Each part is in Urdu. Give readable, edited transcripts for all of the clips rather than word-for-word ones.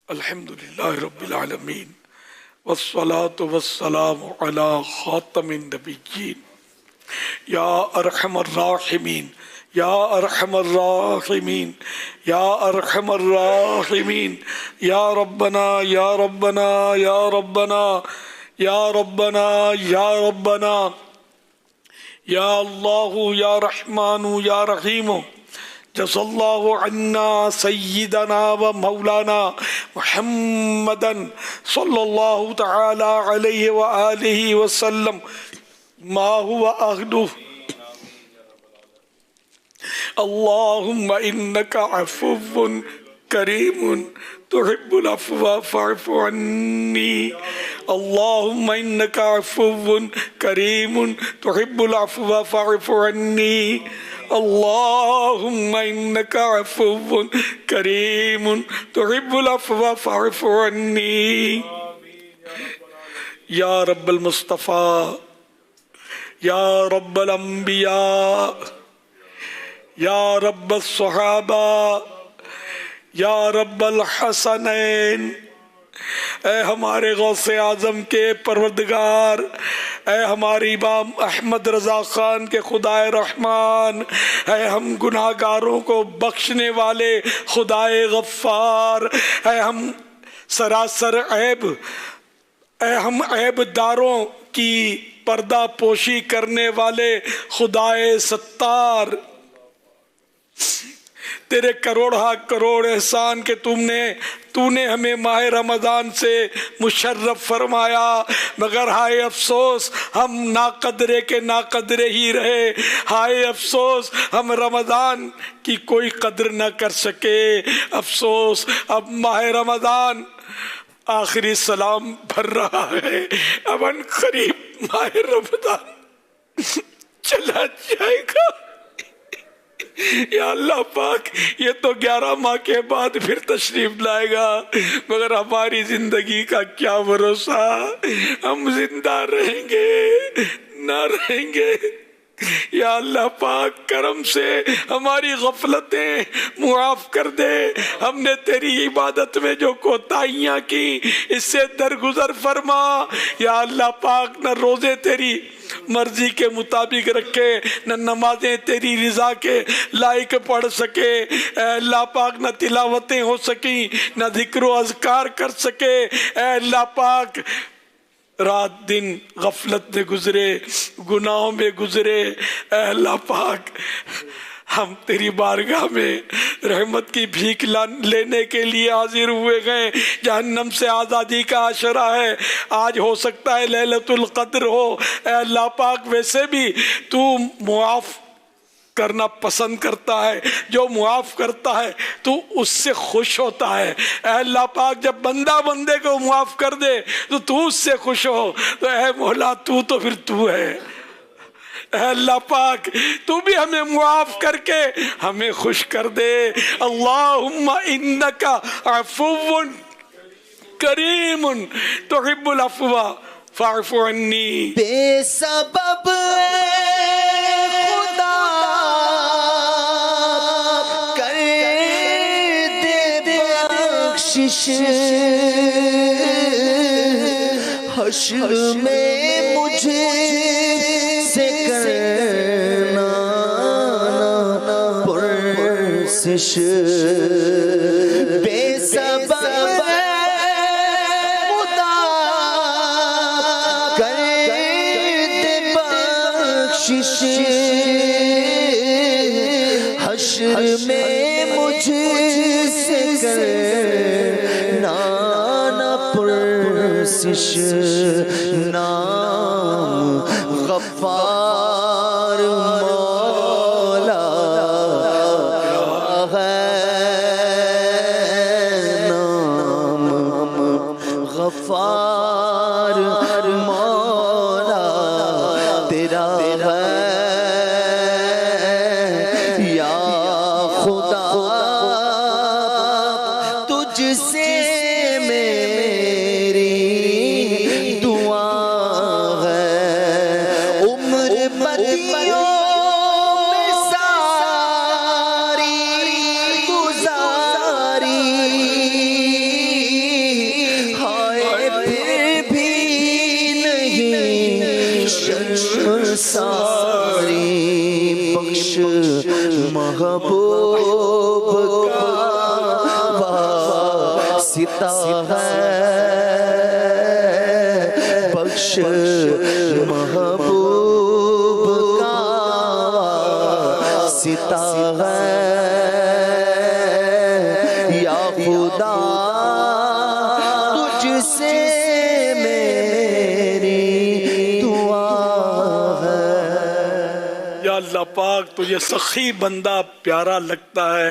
الحمدللہ رب العالمین والصلاة والسلام علی خاتم النبیین یا ارحم الراحمین یا ارحم الراحمین یا ارحم الراحمین یا ربنا یا ربنا یا ربنا یا ربنا یا ربنا یا اللہ یا رحمان یا رحیم جزا اللہ عنا سیدنا و مولانا محمدا صلی اللہ تعالی علیہ وآلہ وسلم ما هو اہلہ اللہم انکا عفو کریم تحب العفو فاعف عنی اللہم انکا عفو کریم تحب العفو فاعف عنی اللہم انکا عفو کریم تحب العفو فاعف عنی یا رب المصطفیٰ یا رب الانبیاء یا رب الصحابہ یا رب الحسنین اے ہمارے غوث اعظم کے پروردگار، اے ہمارے امام احمد رضا خان کے خدائے رحمان، اے ہم گناہ گاروں کو بخشنے والے خدائے غفار، اے ہم سراسر عیب، اے ہم عیب داروں کی پردہ پوشی کرنے والے خدائے ستار، تیرے کروڑا کروڑ احسان کے تو نے ہمیں ماہ رمضان سے مشرف فرمایا، مگر ہائے افسوس ہم ناقدرے کے ناقدرے ہی رہے، ہائے افسوس ہم رمضان کی کوئی قدر نہ کر سکے، افسوس اب ماہ رمضان آخری سلام بھر رہا ہے، اب ان قریب ماہ رمضان چلا جائے گا۔ یا اللہ پاک یہ تو 11 ماہ کے بعد پھر تشریف لائے گا، مگر ہماری زندگی کا کیا بھروسہ، ہم زندہ رہیں گے نہ رہیں گے۔ یا اللہ پاک کرم سے ہماری غفلتیں معاف کر دے، ہم نے تیری عبادت میں جو کوتاہیاں کی اس سے درگزر فرما۔ یا اللہ پاک نہ روزے تیری مرضی کے مطابق رکھے، نہ نمازیں تیری رضا کے لائق پڑھ سکے، اے اللہ پاک نہ تلاوتیں ہو سکیں، نہ ذکر و اذکار کر سکے، اے اللہ پاک رات دن غفلت میں گزرے، گناہوں میں گزرے، اے اللہ پاک ہم تیری بارگاہ میں رحمت کی بھیک لینے کے لیے حاضر ہوئے گئے، جہنم سے آزادی کا عشرہ ہے، آج ہو سکتا ہے لیلۃ القدر ہو، اے اللہ پاک ویسے بھی تو معاف کرنا پسند کرتا ہے، جو معاف کرتا ہے تو اس سے خوش ہوتا ہے، اے اللہ پاک جب بندہ بندے کو معاف کر دے تو اس سے خوش ہو، تو اے مولا تو پھر تو ہے، اے اللہ پاک تو بھی ہمیں معاف کر کے ہمیں خوش کر دے۔ اللہم انکا عفو کریم تحب العفو فاعف عنی۔ بے سبب خدا کر دے بخشش، حشر میں مجھے سے کرنا پرسش، بے سبب خدا کر دے بخشش، حشر میں مجھے سے کرنا پرسش، نام غفار مولا ہے، نام غفار مولا تیرا ہے، یا خدا تجھ سے ساری بخش محبوب کا واسطہ ہے، بخش محبوب کا واسطہ ہے، یا خدا تجھ سے اللہ پاک تجھے سخی بندہ پیارا لگتا ہے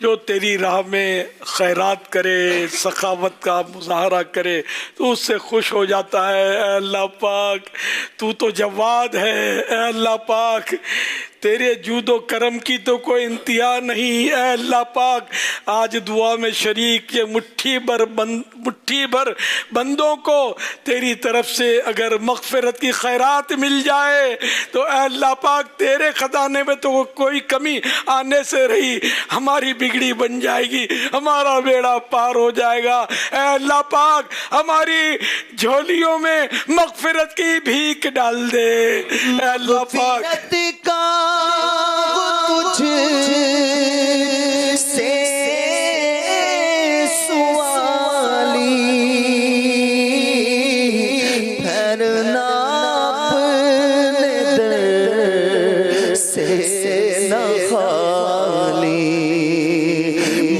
جو تیری راہ میں خیرات کرے، سخاوت کا مظاہرہ کرے، تو اس سے خوش ہو جاتا ہے۔ اے اللہ پاک تو تو جواد ہے، اے اللہ پاک تیرے جود و کرم کی تو کوئی انتہا نہیں۔ اے اللہ پاک آج دعا میں شریک یہ مٹھی بھر بندوں کو تیری طرف سے اگر مغفرت کی خیرات مل جائے تو اے اللہ پاک تیرے خزانے میں تو کوئی کمی آنے سے رہی ہماری بگڑی بن جائے گی، ہمارا بیڑا پار ہو جائے گا۔ اے اللہ پاک ہماری جھولیوں میں مغفرت کی بھیک ڈال دے۔ اے اللہ پاک تجھ سے سوالی پھرنا اپنے در سے نہ خالی،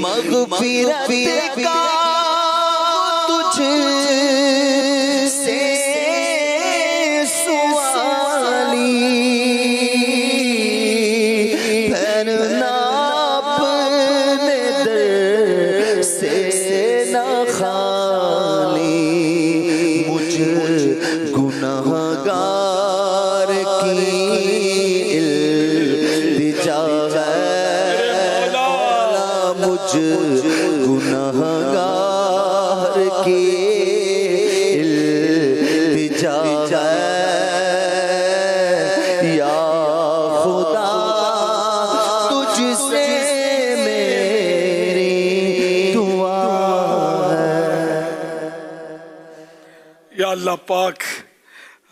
مغفرت کا تجھ سے سوالی گناہگار کی التجا ہے، مجھ گناہگار کی التجا ہے، یا خدا تجھ سے میری دعا ہے۔ یا اللہ پاک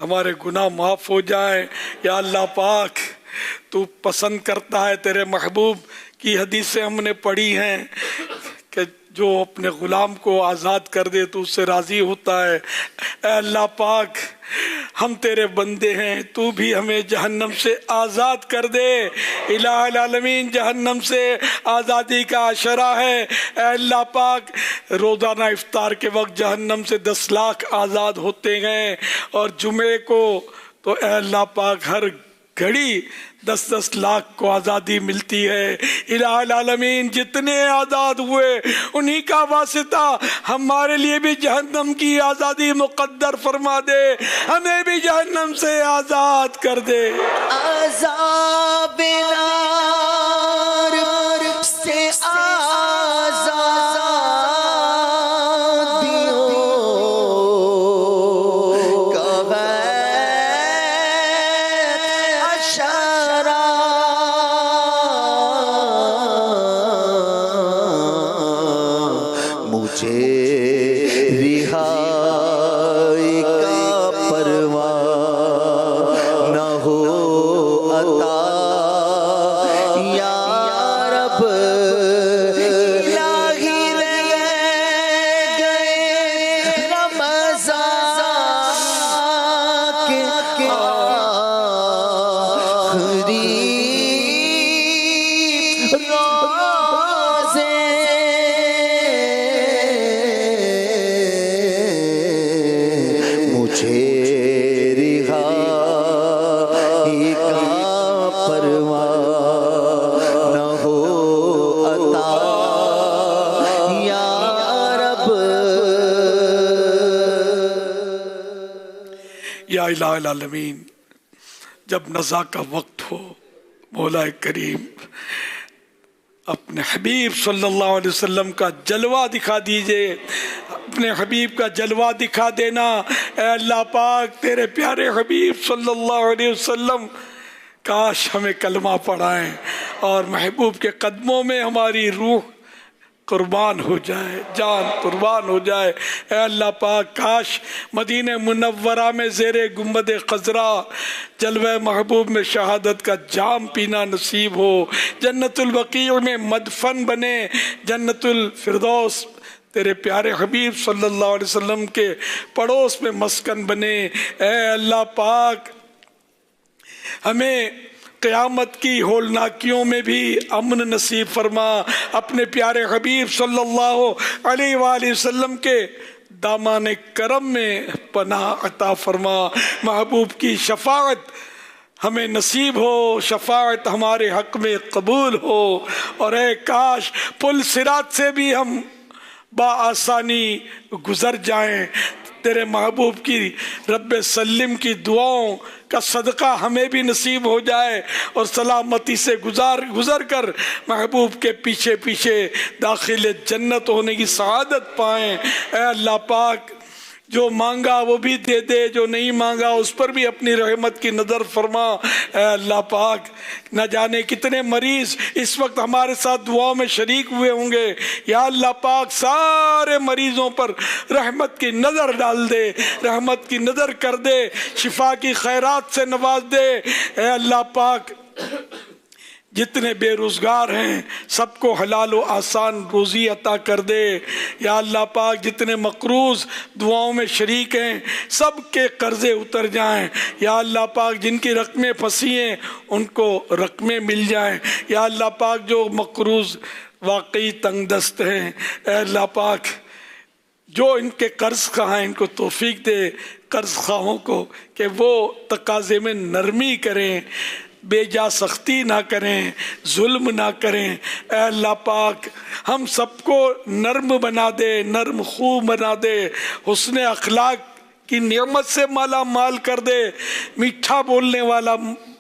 ہمارے گناہ معاف ہو جائیں۔ یا اللہ پاک تو پسند کرتا ہے، تیرے محبوب کی حدیثیں ہم نے پڑھی ہیں کہ جو اپنے غلام کو آزاد کر دے تو اس سے راضی ہوتا ہے۔ اے اللہ پاک ہم تیرے بندے ہیں، تو بھی ہمیں جہنم سے آزاد کر دے۔ الہ العالمین جہنم سے آزادی کا عشرہ ہے۔ اے اللہ پاک روزانہ افطار کے وقت جہنم سے 10 لاکھ آزاد ہوتے ہیں، اور جمعے کو تو اے اللہ پاک ہر گھڑی 10 لاکھ کو آزادی ملتی ہے۔ الہ العالمین جتنے آزاد ہوئے انہی کا واسطہ ہمارے لیے بھی جہنم کی آزادی مقدر فرما دے، ہمیں بھی جہنم سے آزاد کر دے۔ عذاب نار سے آزادیوں کا عشرہ مجھے رہائی کا پرواہ نہ ہو عطا، یا رب الہی لے گئے رمضان کے آخری روزے، مجھے رہائی کا پرواہ نہ ہو عطا، یا رب۔ یا الہ العالمین جب نزا کا وقت ہو مولا کریم اپنے حبیب صلی اللہ علیہ وسلم کا جلوہ دکھا دیجئے، اپنے حبیب کا جلوہ دکھا دینا۔ اے اللہ پاک تیرے پیارے حبیب صلی اللہ علیہ وسلم کاش ہمیں کلمہ پڑھائیں اور محبوب کے قدموں میں ہماری روح قربان ہو جائے، جان قربان ہو جائے۔ اے اللہ پاک کاش مدینہ منورہ میں زیر گنبد خضرا جلوہ محبوب میں شہادت کا جام پینا نصیب ہو، جنت البقیع میں مدفن بنے، جنت الفردوس تیرے پیارے حبیب صلی اللہ علیہ وسلم کے پڑوس میں مسکن بنے۔ اے اللہ پاک ہمیں قیامت کی ہولناکیوں میں بھی امن نصیب فرما، اپنے پیارے حبیب صلی اللہ علیہ وآلہ وسلم کے دامان کرم میں پناہ عطا فرما، محبوب کی شفاعت ہمیں نصیب ہو، شفاعت ہمارے حق میں قبول ہو، اور اے کاش پل صراط سے بھی ہم بآسانی گزر جائیں، تیرے محبوب کی رب سلم کی دعاؤں کا صدقہ ہمیں بھی نصیب ہو جائے، اور سلامتی سے گزر کر محبوب کے پیچھے پیچھے داخل جنت ہونے کی سعادت پائیں۔ اے اللہ پاک جو مانگا وہ بھی دے دے، جو نہیں مانگا اس پر بھی اپنی رحمت کی نظر فرما۔ اے اللہ پاک نہ جانے کتنے مریض اس وقت ہمارے ساتھ دعاؤں میں شریک ہوئے ہوں گے، یا اللہ پاک سارے مریضوں پر رحمت کی نظر ڈال دے، رحمت کی نظر کر دے، شفا کی خیرات سے نواز دے۔ اے اللہ پاک جتنے بے روزگار ہیں سب کو حلال و آسان روزی عطا کر دے، یا اللہ پاک جتنے مقروض دعاؤں میں شریک ہیں سب کے قرضے اتر جائیں، یا اللہ پاک جن کی رقمیں پھنسی ہیں ان کو رقمیں مل جائیں، یا اللہ پاک جو مقروض واقعی تنگ دست ہیں اے اللہ پاک جو ان کے قرض خواہ ہیں ان کو توفیق دے، قرض خواہوں کو کہ وہ تقاضے میں نرمی کریں، بے جا سختی نہ کریں، ظلم نہ کریں۔ اے اللہ پاک ہم سب کو نرم بنا دے، نرم خو بنا دے، حسن اخلاق کی نعمت سے مالا مال کر دے، میٹھا بولنے والا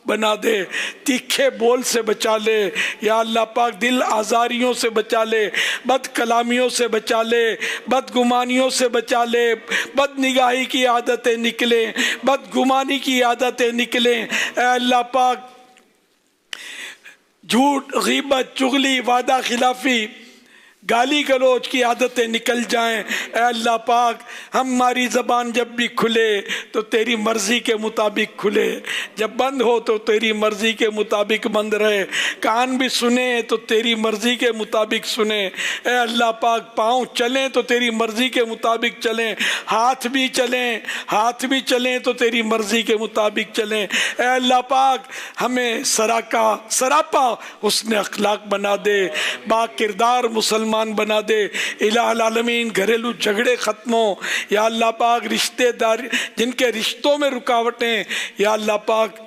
بنا دے، تیکھے بول سے بچا لے، یا اللہ پاک دل آزاریوں سے بچا لے، بد کلامیوں سے بچا لے، بد گمانیوں سے بچا لے، بد نگاہی کی عادتیں نکلیں، بد گمانی کی عادتیں نکلیں۔ اے اللہ پاک جھوٹ، غیبت، چغلی، وعدہ خلافی، گالی گلوچ کی عادتیں نکل جائیں۔ اے اللہ پاک ہماری زبان جب بھی کھلے تو تیری مرضی کے مطابق کھلے، جب بند ہو تو تیری مرضی کے مطابق بند رہے، کان بھی سنیں تو تیری مرضی کے مطابق سنیں۔ اے اللہ پاک پاؤں چلیں تو تیری مرضی کے مطابق چلیں، ہاتھ بھی چلیں تو تیری مرضی کے مطابق چلیں۔ اے اللہ پاک ہمیں سراپا حسن اخلاق بنا دے، با کردار مسلمان بنا دے۔ الہ العالمین گھریلو جھگڑے ختم ہو، یا اللہ پاک رشتے دار جن کے رشتوں میں رکاوٹیں یا اللہ پاک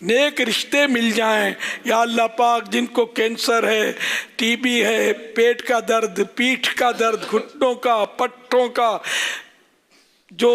نیک رشتے مل جائیں، یا اللہ پاک جن کو کینسر ہے، ٹی بی ہے، پیٹ کا درد، پیٹھ کا درد، گھٹنوں کا، پٹھوں کا، جو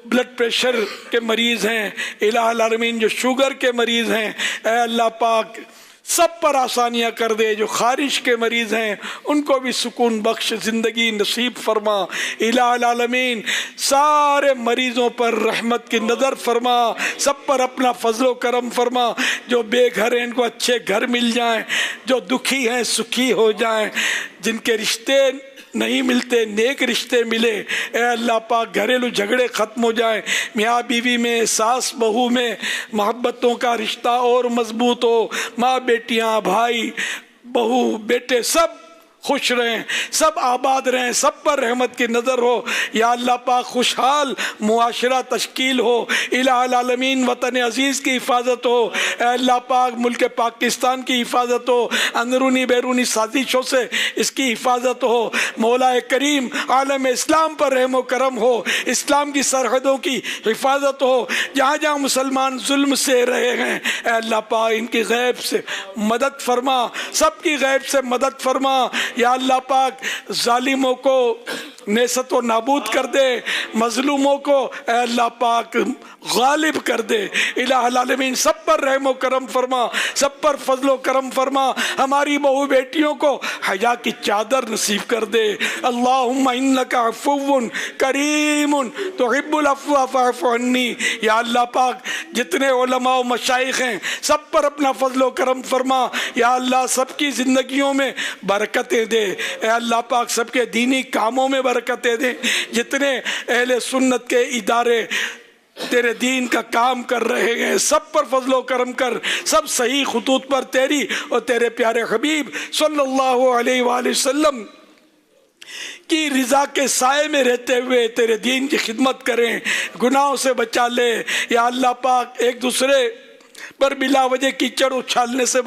بلڈ پریشر کے مریض ہیں، الہ العالمین جو شوگر کے مریض ہیں، اے اللہ پاک سب پر آسانیاں کر دے، جو خارش کے مریض ہیں ان کو بھی سکون بخش زندگی نصیب فرما۔ الہ العالمین سارے مریضوں پر رحمت کی نظر فرما، سب پر اپنا فضل و کرم فرما، جو بے گھر ہیں ان کو اچھے گھر مل جائیں، جو دکھی ہیں سکھی ہو جائیں، جن کے رشتے نہیں ملتے نیک رشتے ملے۔ اے اللہ پاک گھریلو جھگڑے ختم ہو جائیں، میاں بیوی میں، ساس بہو میں محبتوں کا رشتہ اور مضبوط ہو، ماں بیٹیاں، بھائی بہو بیٹے سب خوش رہیں، سب آباد رہیں، سب پر رحمت کی نظر ہو، یا اللہ پاک خوشحال معاشرہ تشکیل ہو۔ الہ العالمین وطن عزیز کی حفاظت ہو، اے اللہ پاک ملک پاکستان کی حفاظت ہو، اندرونی بیرونی سازشوں سے اس کی حفاظت ہو، مولا کریم عالم اسلام پر رحم و کرم ہو، اسلام کی سرحدوں کی حفاظت ہو، جہاں جہاں مسلمان ظلم سے رہے ہیں اے اللہ پاک ان کی غیب سے مدد فرما، سب کی غیب سے مدد فرما، یا اللہ پاک ظالموں کو نیست و نابود کر دے، مظلوموں کو اے اللہ پاک غالب کر دے۔ الہ العالمین سب پر رحم و کرم فرما، سب پر فضل و کرم فرما، ہماری بہو بیٹیوں کو حیا کی چادر نصیب کر دے۔ اللہم انک عفو کریم تحب العفو فاعف عنی۔ یا اللہ پاک جتنے علماء و مشائخ ہیں سب پر اپنا فضل و کرم فرما۔ یا اللہ سب کی زندگیوں میں برکتیں دے، اے اللہ پاک سب کے دینی کاموں میں برکتیں دے۔ جتنے اہل سنت کے ادارے تیرے دین کا کام کر رہے ہیں سب پر فضل و کرم کر، سب صحیح خطوط پر تیری اور تیرے پیارے حبیب صلی اللہ علیہ وآلہ وسلم کی رضا کے سائے میں رہتے ہوئے تیرے دین کی خدمت کریں، گناہوں سے بچا لے۔ یا اللہ پاک ایک دوسرے پر بلا وجہ کیچڑ اچھالنے سے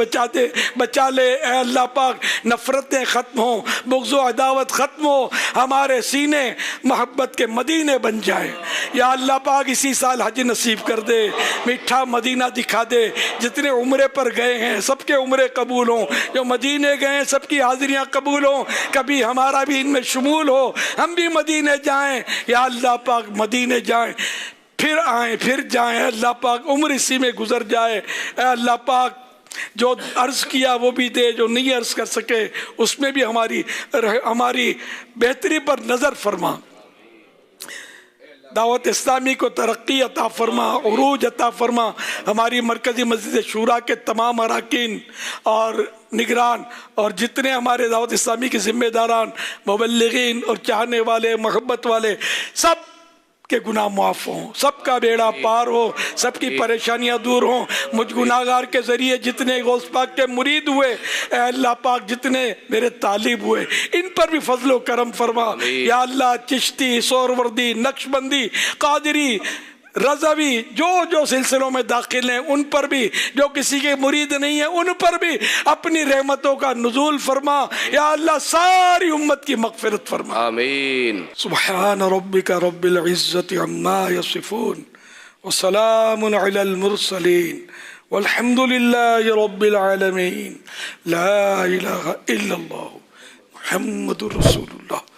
بچا لے۔ اے اللہ پاک نفرتیں ختم ہوں، بغض و عداوت ختم ہو، ہمارے سینے محبت کے مدینے بن جائیں۔ یا اللہ پاک اسی سال حج نصیب کر دے، میٹھا مدینہ دکھا دے۔ جتنے عمرے پر گئے ہیں سب کے عمرے قبول ہوں، جو مدینے گئے ہیں سب کی حاضریاں قبول ہوں، کبھی ہمارا بھی ان میں شمول ہو، ہم بھی مدینے جائیں۔ یا اللہ پاک مدینے جائیں، پھر آئیں پھر جائیں، اللہ پاک عمر اسی میں گزر جائے۔ اے اللہ پاک جو عرض کیا وہ بھی دے، جو نہیں عرض کر سکے اس میں بھی ہماری بہتری پر نظر فرما۔ دعوت اسلامی کو ترقی عطا فرما، عروج عطا فرما۔ ہماری مرکزی مسجد شورا کے تمام اراکین اور نگران اور جتنے ہمارے دعوت اسلامی کے ذمہ داران، مبلغین اور چاہنے والے، محبت والے، سب کے گناہ معاف ہوں، سب کا بیڑا پار ہو، سب کی پریشانیاں دور ہوں۔ مجھ گناہگار کے ذریعے جتنے غوث پاک کے مرید ہوئے، اے اللہ پاک جتنے میرے طالب ہوئے ان پر بھی فضل و کرم فرما۔ یا اللہ چشتی، سہروردی، نقشبندی، قادری، رضوی جو سلسلوں میں داخل ہیں ان پر بھی، جو کسی کے مرید نہیں ہیں ان پر بھی اپنی رحمتوں کا نزول فرما۔ یا اللہ ساری امت کی مغفرت فرما، آمین۔ سبحان ربک رب العزت عما یصفون وسلام علی المرسلین والحمد للہ رب العالمین۔ لا الہ الا اللہ محمد رسول اللہ۔